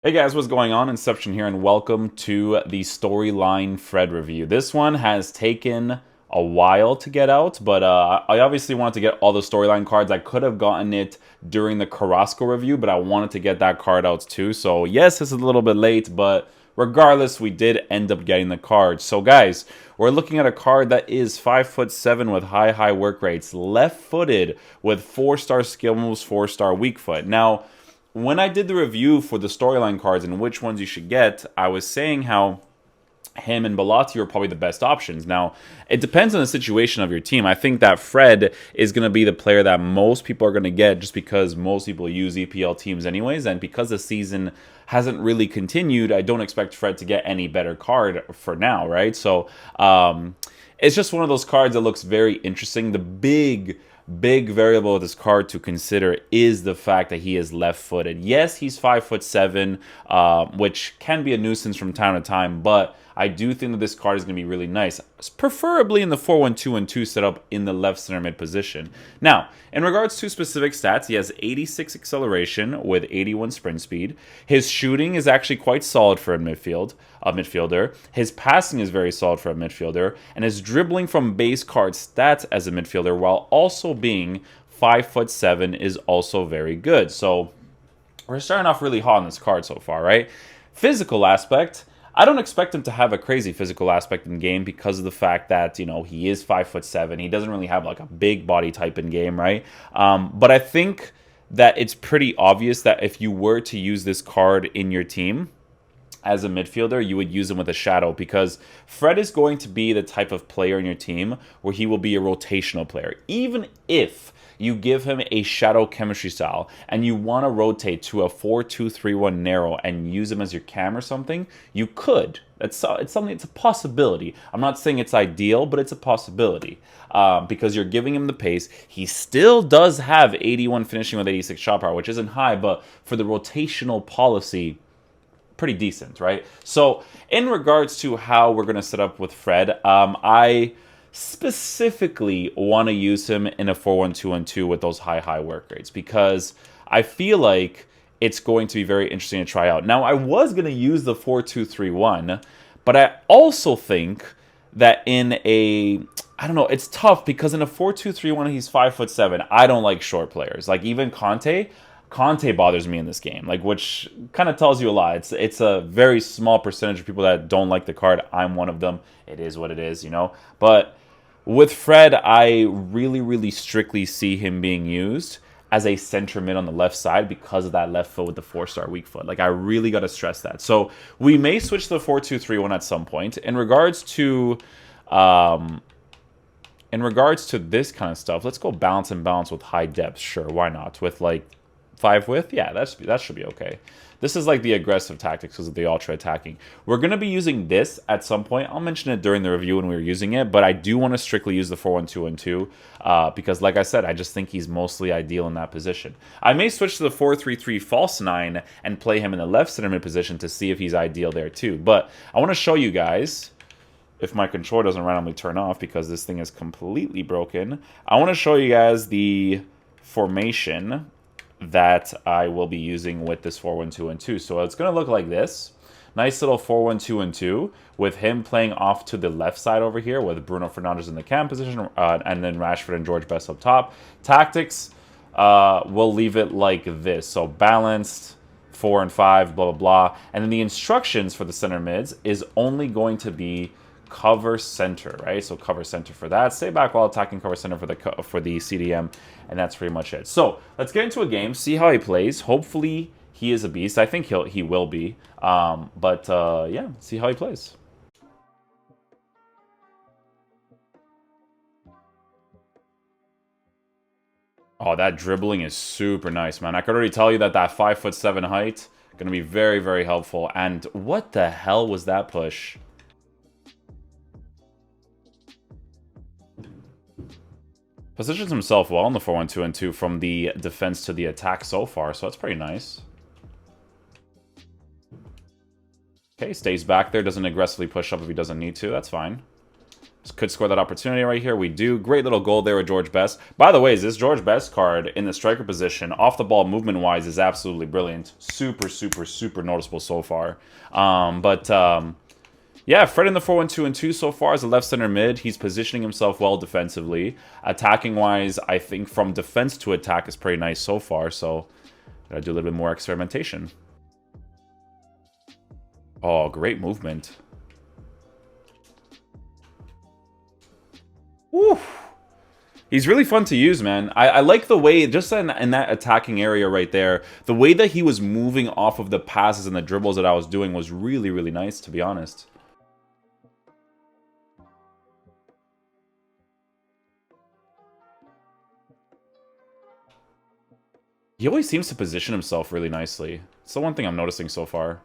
Hey guys, what's going on? Inception here, and welcome to the Storyline Fred review. This one has taken a while to get out, but I obviously wanted to get all the storyline cards. I could have gotten it during the Carrasco review, but I wanted to get that card out too. So yes, it's a little bit late, but regardless, we did end up getting the card. So guys, we're looking at a card that is 5'7" with high work rates, left-footed with 4-star skill moves, 4-star weak foot. Now, when I did the review for the storyline cards and which ones you should get, I was saying how him and Bellotti are probably the best options. Now, it depends on the situation of your team. I think that Fred is going to be the player that most people are going to get just because most people use EPL teams anyways, and because the season hasn't really continued, I don't expect Fred to get any better card for now, right? So, it's just one of those cards that looks very interesting. The big variable of this card to consider is the fact that he is left-footed. Yes, he's 5'7", which can be a nuisance from time to time, but I do think that this card is going to be really nice, preferably in the 4-1-2-1-2 setup in the left center mid position. Now, in regards to specific stats, he has 86 acceleration with 81 sprint speed. His shooting is actually quite solid for a midfielder. His passing is very solid for a midfielder, and his dribbling from base card stats as a midfielder, while also being 5'7", is also very good. So we're starting off really hot on this card so far, right? Physical aspect, I don't expect him to have a crazy physical aspect in game because of the fact that, you know, he is 5'7". He doesn't really have like a big body type in game, right? But I think that it's pretty obvious that if you were to use this card in your team as a midfielder, you would use him with a shadow, because Fred is going to be the type of player in your team where he will be a rotational player. Even if you give him a shadow chemistry style and you want to rotate to a 4-2-3-1 narrow and use him as your cam or something, you could. It's something. It's a possibility. I'm not saying it's ideal, but it's a possibility because you're giving him the pace. He still does have 81 finishing with 86 shot power, which isn't high, but for the rotational policy, pretty decent, right? So in regards to how we're going to set up with Fred, I specifically want to use him in a 4-1-2-1-2 with those high work rates, because I feel like it's going to be very interesting to try out. Now, I was going to use the 4-2-3-1, but I also think that I don't know, it's tough because in a 4-2-3-1, he's 5'7". I don't like short players. Like even Conte bothers me in this game, like, which kind of tells you a lot. It's a very small percentage of people that don't like the card. I'm one of them. It is what it is, you know. But with Fred, I really strictly see him being used as a center mid on the left side because of that left foot with the 4-star weak foot. Like, I really got to stress that. So we may switch to the 4-2-3-1 at some point. In regards to this kind of stuff, let's go balance and balance with high depth. Sure, why not? With like 5 width, yeah, that should be okay. This is like the aggressive tactics because of the ultra attacking. We're going to be using this at some point. I'll mention it during the review when we were using it, but I do want to strictly use the 4-1-2-1-2 because, like I said, I just think he's mostly ideal in that position. I may switch to the 4-3-3 false 9 and play him in the left center mid position to see if he's ideal there too. But I want to show you guys, if my controller doesn't randomly turn off because this thing is completely broken, I want to show you guys the formation that I will be using with this 4-1-2-1-2. So it's going to look like this. Nice little 4-1-2-1-2 with him playing off to the left side over here with Bruno Fernandes in the cam position and then Rashford and George Best up top. Tactics, we'll leave it like this. So balanced, 4 and 5, blah, blah, blah. And then the instructions for the center mids is only going to be cover center, right? So cover center for that. Stay back while attacking, cover center for the CDM, and that's pretty much it. So let's get into a game, see how he plays. Hopefully he is a beast. I think he will be. Yeah, see how he plays. Oh, that dribbling is super nice, man. I could already tell you that 5'7" height gonna be very helpful. And what the hell was that push? Positions himself well in the 4-1-2-1-2 from the defense to the attack so far, so that's pretty nice. Okay, stays back there, doesn't aggressively push up if he doesn't need to, that's fine. Could score that opportunity right here. We do. Great little goal there with George Best. By the way, this George Best card in the striker position, off the ball movement-wise, is absolutely brilliant. Super, super, super noticeable so far. Yeah, Fred in the 4-1-2-2 so far as a left center mid. He's positioning himself well defensively. Attacking-wise, I think from defense to attack is pretty nice so far. So, gotta do a little bit more experimentation. Oh, great movement. Woo! He's really fun to use, man. I like the way, just in that attacking area right there, the way that he was moving off of the passes and the dribbles that I was doing was really, really nice, to be honest. He always seems to position himself really nicely. It's the one thing I'm noticing so far.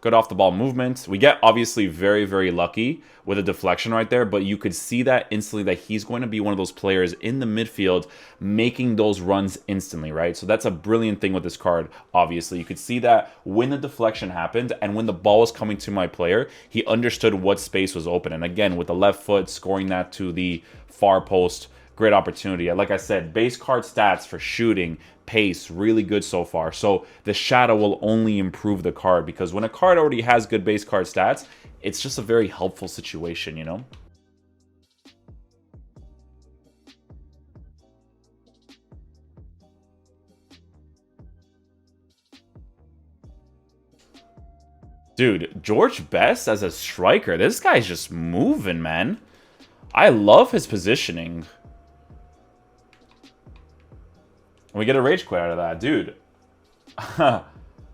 Good off-the-ball movement. We get, obviously, very, very lucky with a deflection right there, but you could see that instantly that he's going to be one of those players in the midfield making those runs instantly, right? So that's a brilliant thing with this card, obviously. You could see that when the deflection happened and when the ball was coming to my player, he understood what space was open. And again, with the left foot, scoring that to the far post, great opportunity. Like I said, base card stats for shooting, pace, really good so far. So the shadow will only improve the card, because when a card already has good base card stats, it's just a very helpful situation, you know? Dude, George Best as a striker, this guy's just moving, man. I love his positioning. We get a rage quit out of that. Dude,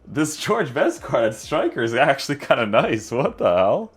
this George Best card at striker is actually kind of nice. What the hell?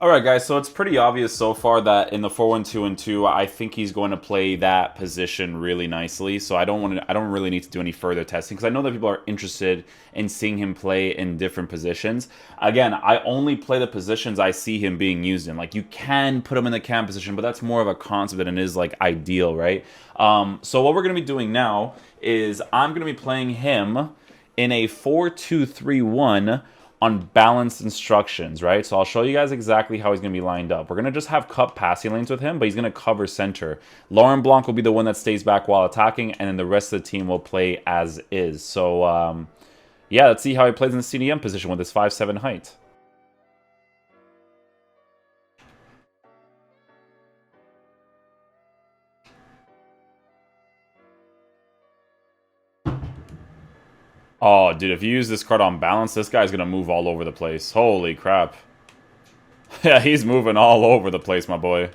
Alright guys, so it's pretty obvious so far that in the 4-1-2-2, I think he's going to play that position really nicely. So I don't really need to do any further testing, because I know that people are interested in seeing him play in different positions. Again, I only play the positions I see him being used in. Like, you can put him in the cam position, but that's more of a concept than it is like ideal, right? So what we're going to be doing now is I'm going to be playing him in a 4-2-3-1 on balanced instructions, right? So I'll show you guys exactly how he's going to be lined up. We're going to just have cup passing lanes with him, but he's going to cover center. Laurent Blanc will be the one that stays back while attacking, and then the rest of the team will play as is. So, yeah, let's see how he plays in the CDM position with his 5'7" height. Oh, dude, if you use this card on balance, this guy's going to move all over the place. Holy crap. Yeah, he's moving all over the place, my boy.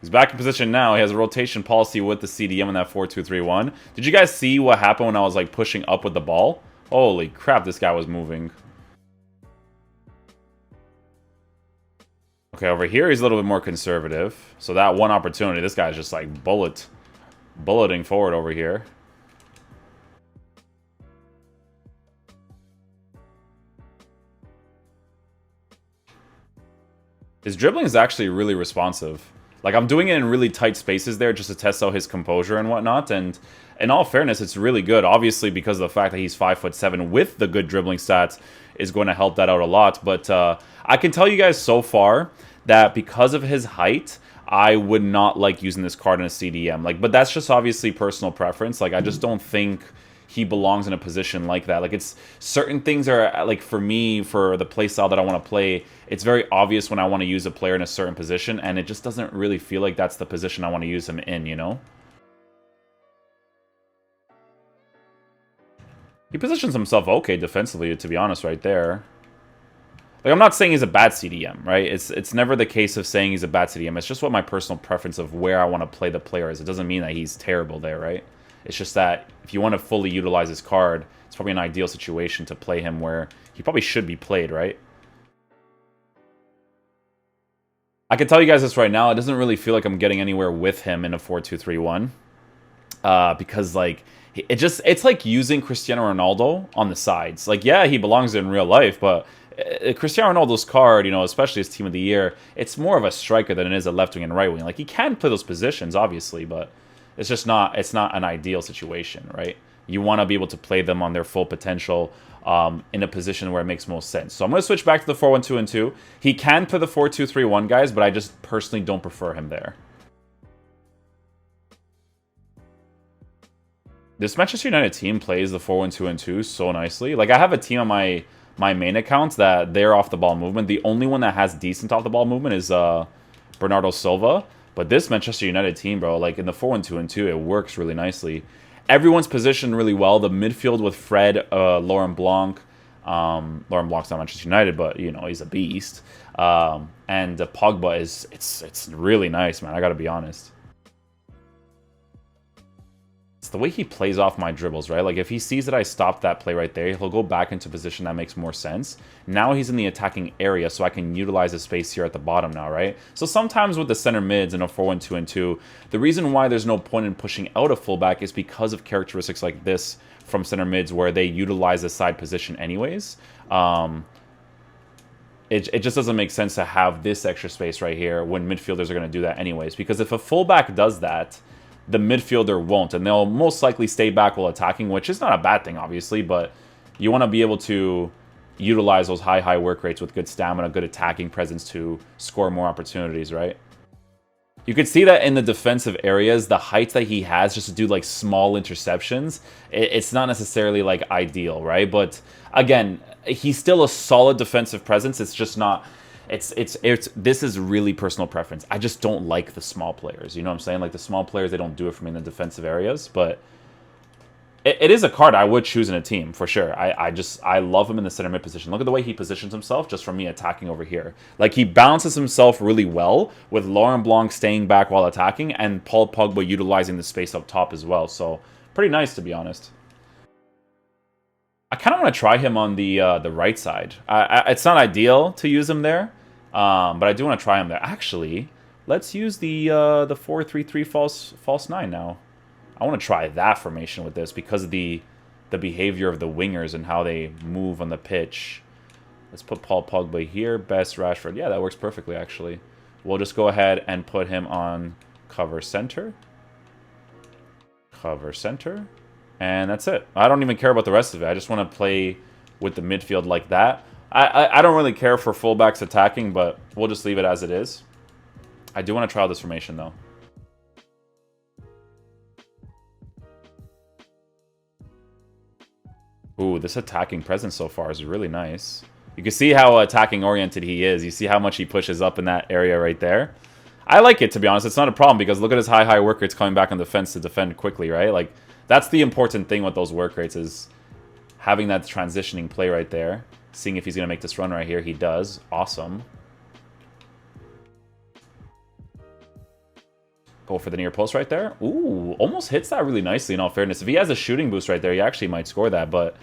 He's back in position now. He has a rotation policy with the CDM in that 4-2-3-1. Did you guys see what happened when I was, like, pushing up with the ball? Holy crap, this guy was moving. Okay, over here, he's a little bit more conservative. So that one opportunity, this guy's just, like, bulleting forward over here. His dribbling is actually really responsive. Like, I'm doing it in really tight spaces there just to test out his composure and whatnot. And in all fairness, it's really good. Obviously, because of the fact that he's 5'7" with the good dribbling stats is going to help that out a lot. But I can tell you guys so far that because of his height, I would not like using this card in a CDM. Like, but that's just obviously personal preference. Like, I just don't think he belongs in a position like that. Like, it's certain things are, like, for me, for the play style that I want to play, it's very obvious when I want to use a player in a certain position, and it just doesn't really feel like that's the position I want to use him in, you know? He positions himself okay defensively, to be honest, right there. Like, I'm not saying he's a bad CDM, right? It's never the case of saying he's a bad CDM. It's just what my personal preference of where I want to play the player is. It doesn't mean that he's terrible there, right? It's just that if you want to fully utilize his card, it's probably an ideal situation to play him where he probably should be played, right? I can tell you guys this right now, it doesn't really feel like I'm getting anywhere with him in a 4-2-3-1. Because, like, it's like using Cristiano Ronaldo on the sides. Like, yeah, he belongs in real life, but Cristiano Ronaldo's card, you know, especially his Team of the Year, it's more of a striker than it is a left wing and right wing. Like, he can play those positions, obviously, but it's just not, it's not an ideal situation, right? you want to be able to play them on their full potential in a position where it makes most sense. So I'm going to switch back to the 4-1-2-2. He can play the 4-2-3-1, guys, but I just personally don't prefer him there. This Manchester United team plays the 4-1-2-2 so nicely. Like, I have a team on my main account that they're off-the-ball movement. The only one that has decent off-the-ball movement is Bernardo Silva. But this Manchester United team, bro, like in the 4-1-2-2, it works really nicely. Everyone's positioned really well. The midfield with Fred, Laurent Blanc. Laurent Blanc's not Manchester United, but, you know, he's a beast. And Pogba it's really nice, man. I got to be honest. It's the way he plays off my dribbles, right? Like, if he sees that I stopped that play right there, he'll go back into position that makes more sense. Now he's in the attacking area, so I can utilize the space here at the bottom now, right? So sometimes with the center mids in a 4-1-2-2, the reason why there's no point in pushing out a fullback is because of characteristics like this from center mids where they utilize the side position anyways. It just doesn't make sense to have this extra space right here when midfielders are going to do that anyways. Because if a fullback does that, the midfielder won't, and they'll most likely stay back while attacking, which is not a bad thing, obviously, but you want to be able to utilize those high work rates with good stamina, good attacking presence to score more opportunities, right? You could see that in the defensive areas, the height that he has just to do like small interceptions, it's not necessarily like ideal, right? But again, he's still a solid defensive presence. It's just not... This is really personal preference. I just don't like the small players. You know what I'm saying? Like, the small players, they don't do it for me in the defensive areas. But it is a card I would choose in a team, for sure. I love him in the center mid position. Look at the way he positions himself just from me attacking over here. Like, he balances himself really well with Laurent Blanc staying back while attacking and Paul Pogba utilizing the space up top as well. So, pretty nice, to be honest. I kind of want to try him on the right side. It's not ideal to use him there. But I do want to try him there. Actually, let's use the 4-3-3 false 9 now. I want to try that formation with this because of the behavior of the wingers and how they move on the pitch. Let's put Paul Pogba here. Best Rashford. Yeah, that works perfectly, actually. We'll just go ahead and put him on cover center. Cover center. And that's it. I don't even care about the rest of it. I just want to play with the midfield like that. I don't really care for fullbacks attacking, but we'll just leave it as it is. I do want to try out this formation, though. Ooh, this attacking presence so far is really nice. You can see how attacking-oriented he is. You see how much he pushes up in that area right there. I like it, to be honest. It's not a problem, because look at his high work rates coming back on defense to defend quickly, right? Like, that's the important thing with those work rates, is having that transitioning play right there. Seeing if he's going to make this run right here. He does. Awesome. Go for the near post right there. Ooh, almost hits that really nicely, in all fairness. If he has a shooting boost right there, he actually might score that. But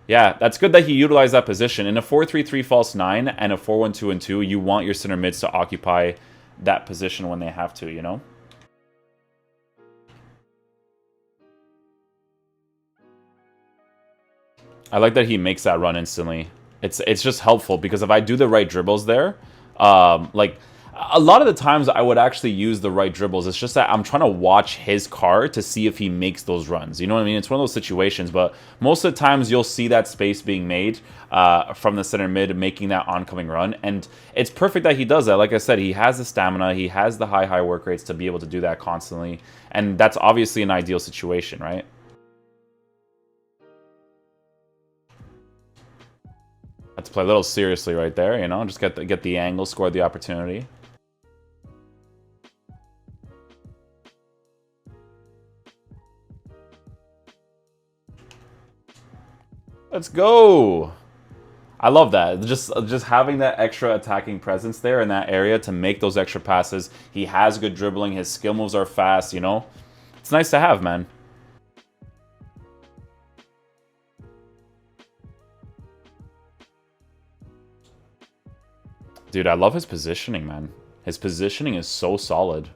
yeah, that's good that he utilized that position. In a 4-3-3 false 9 and a 4-1-2-2, you want your center mids to occupy that position when they have to, you know? I like that he makes that run instantly. It's just helpful because if I do the right dribbles there, like a lot of the times I would actually use the right dribbles. It's just that I'm trying to watch his card to see if he makes those runs. You know what I mean? It's one of those situations, but most of the times you'll see that space being made from the center mid, making that oncoming run. And it's perfect that he does that. Like I said, he has the stamina. He has the high work rates to be able to do that constantly. And that's obviously an ideal situation, right? Have to play a little seriously right there, you know? Just get the angle, score the opportunity. Let's go! I love that. Just having that extra attacking presence there in that area to make those extra passes. He has good dribbling. His skill moves are fast, you know? It's nice to have, man. Dude, I love his positioning, man. His positioning is so solid.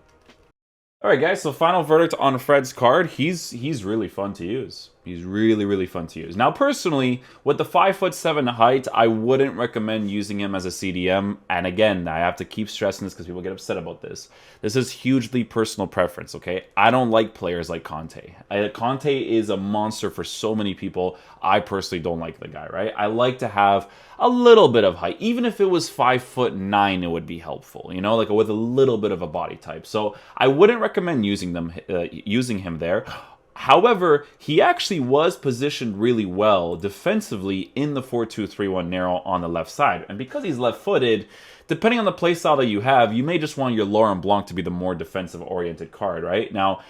Alright, guys, so final verdict on Fred's card. He's really fun to use. He's really, really fun to use. Now, personally, with the 5'7" height, I wouldn't recommend using him as a CDM. And again, I have to keep stressing this because people get upset about this. This is hugely personal preference, okay? I don't like players like Conte. Conte is a monster for so many people. I personally don't like the guy, right? I like to have a little bit of height. Even if it was 5'9", it would be helpful, you know, like with a little bit of a body type. So I wouldn't recommend using him there. However, he actually was positioned really well defensively in the 4-2-3-1 narrow on the left side. And because he's left-footed, depending on the playstyle that you have, you may just want your Laurent Blanc to be the more defensive-oriented card, right? Now,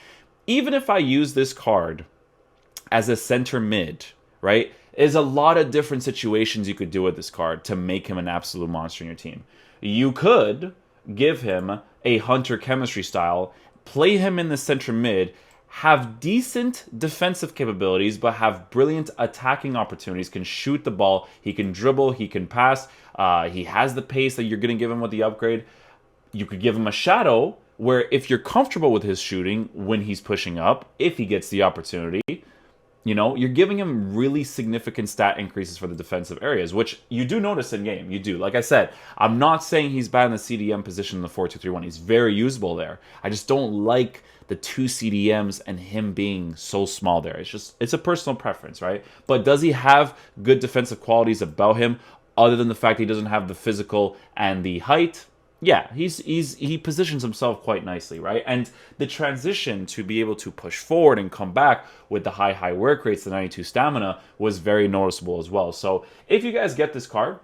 even if I use this card as a center mid, right, there's a lot of different situations you could do with this card to make him an absolute monster in your team. You could give him a Hunter chemistry style, play him in the center mid, have decent defensive capabilities, but have brilliant attacking opportunities, can shoot the ball, he can dribble, he can pass, he has the pace that you're going to give him with the upgrade. You could give him a shadow, where if you're comfortable with his shooting when he's pushing up, if he gets the opportunity, you know, you're giving him really significant stat increases for the defensive areas, which you do notice in game. You do. Like I said, I'm not saying he's bad in the CDM position in the 4-2-3-1. He's very usable there. I just don't like the two CDMs and him being so small there. It's a personal preference, right? But does he have good defensive qualities about him other than the fact he doesn't have the physical and the height? Yeah, he positions himself quite nicely, right? And the transition to be able to push forward and come back with the high work rates, the 92 stamina, was very noticeable as well. So if you guys get this card,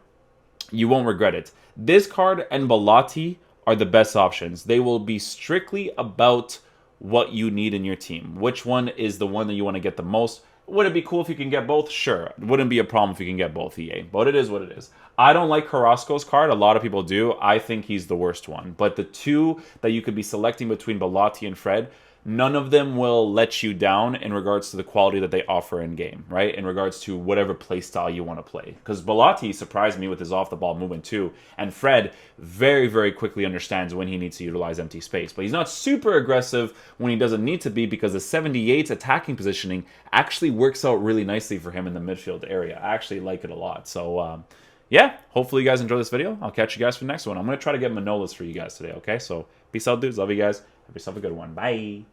you won't regret it. This card and Bellotti are the best options. They will be strictly about what you need in your team. Which one is the one that you want to get the most? Would it be cool if you can get both? Sure. It wouldn't be a problem if you can get both, EA. But it is what it is. I don't like Carrasco's card. A lot of people do. I think he's the worst one. But the two that you could be selecting between Bellotti and Fred, none of them will let you down in regards to the quality that they offer in game, right? In regards to whatever play style you want to play. Because Bellotti surprised me with his off-the-ball movement too. And Fred very, very quickly understands when he needs to utilize empty space. But he's not super aggressive when he doesn't need to be, because the 78's attacking positioning actually works out really nicely for him in the midfield area. I actually like it a lot. So, yeah, hopefully you guys enjoy this video. I'll catch you guys for the next one. I'm going to try to get Manolas for you guys today, okay? So, peace out, dudes. Love you guys. Have yourself a good one. Bye.